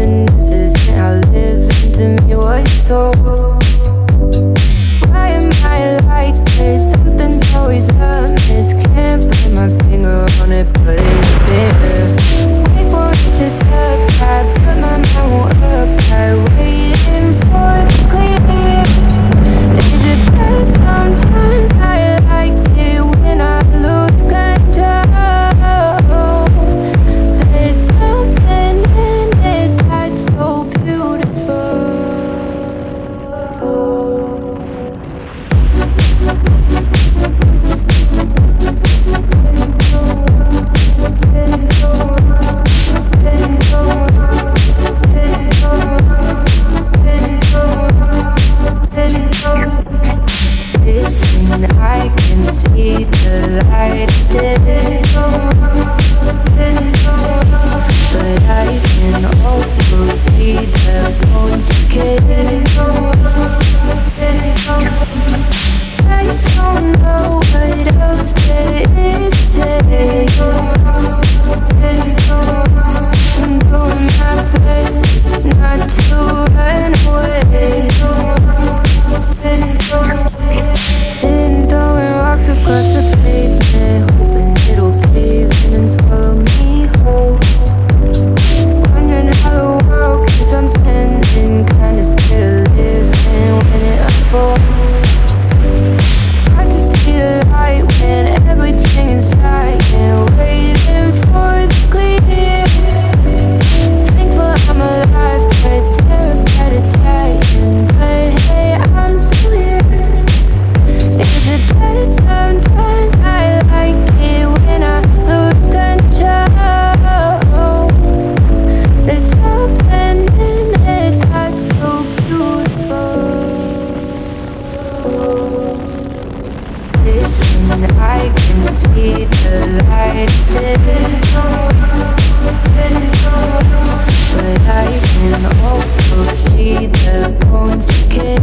spending. This isn't how living to me was so. Why am I like this? Something's always amiss. Can't put my finger on it, but it's there. Wait for it to subside, but my mind won't apply. Waiting for the clear. Is it bad? Sometimes I like it when I lose control. There's something in it that's so beautiful. Listen, I can see the light, but I can also see the bones decay. I don't know what else there is to say. I'm doing my best not to run away. Sitting throwing rocks across the pavement, hoping it'll cave in and swallow me whole. Wondering how the world keeps on spinning, kinda scared of living when it unfolds. Hard to see the light when everything is lying, waiting for the clear. Thankful I'm alive, but terrified of dying. But hey, I'm still here. Is it bad? Sometimes I like it when I lose control. There's something in it that's so beautiful. Listen, I can see the light, but I can also see the bones decay.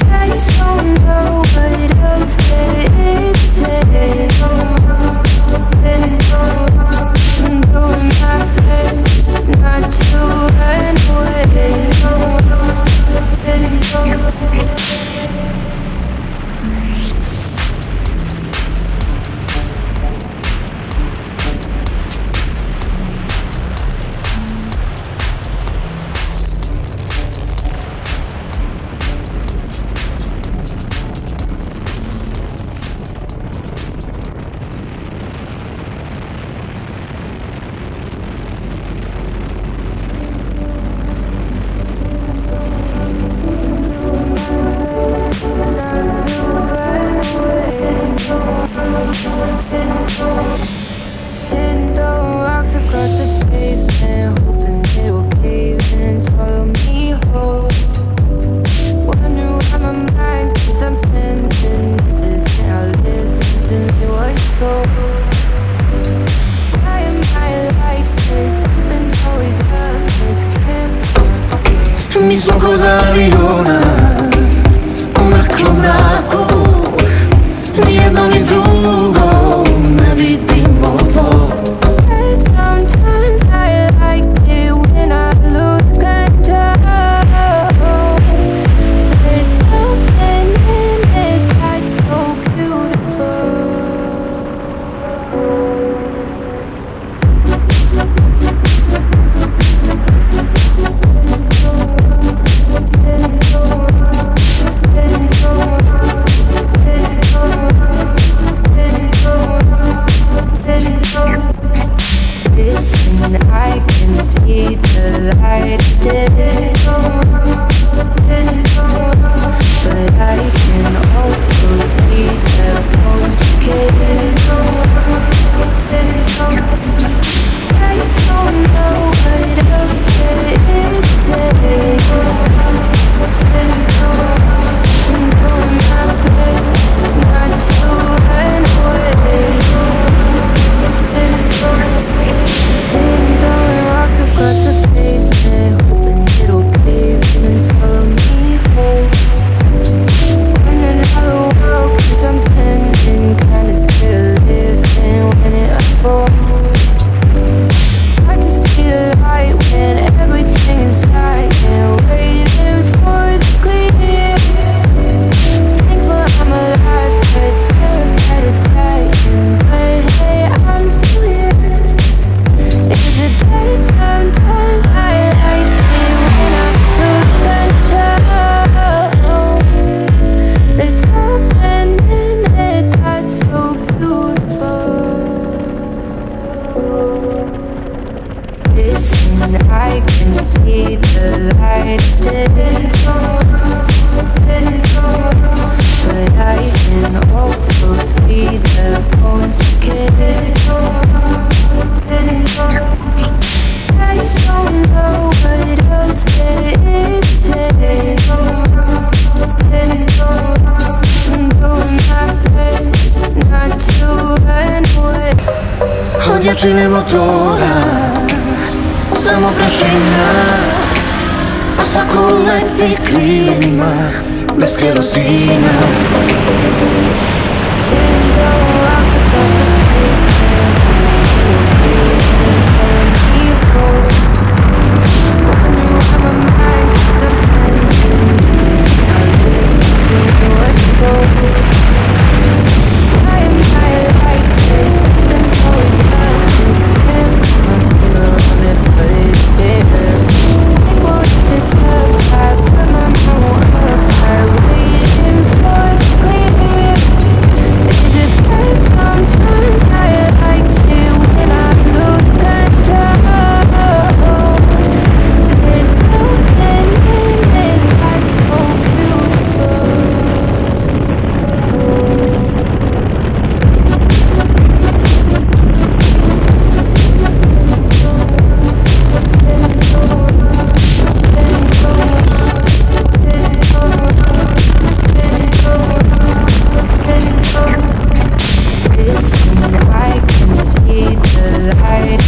I don't know what else there is to say. I'm doing my best not to run away. Sitting throwing rocks across the pavement, hoping it'll cave in and swallow me whole. Wondering why my mind keeps on spinning. This isn't how living to me was so. Why am I like this? Something's always amiss. Can't Mi smogo da Arizona, mraku mraku, nijedno ni drugo ne vidimo to. Sometimes I like it when I lose control. There's something in it that's so beautiful. Listen, I can see the light, but I can also see the bones decay. I don't know what else there is to say. I'm doing my best not to run away. Sitting throwing rocks across the pavement, hoping it'll cave in and swallow me whole. Wondering how the world keeps on spinning, kinda scared of living when it unfolds. Listen, I can see the light but I can also see the bones again. I don't know what else there is to say. I'm doing my best not to run away. Odjačíme motora, samo prašina, a svako leti krilima bez kerosina. Sitting down rocks across the pavement, it's pulling me home. Wonder why my mind keeps on spinning. This is how I live to your soul. Why am I like this? Something's always up. This can't put my finger on it, but it's there. Think what this love's I put my mouth up. I waiting for it to clear. It just hurts sometimes. I like it when I lose control. There's something in it that's so beautiful. Listen, I can see the light.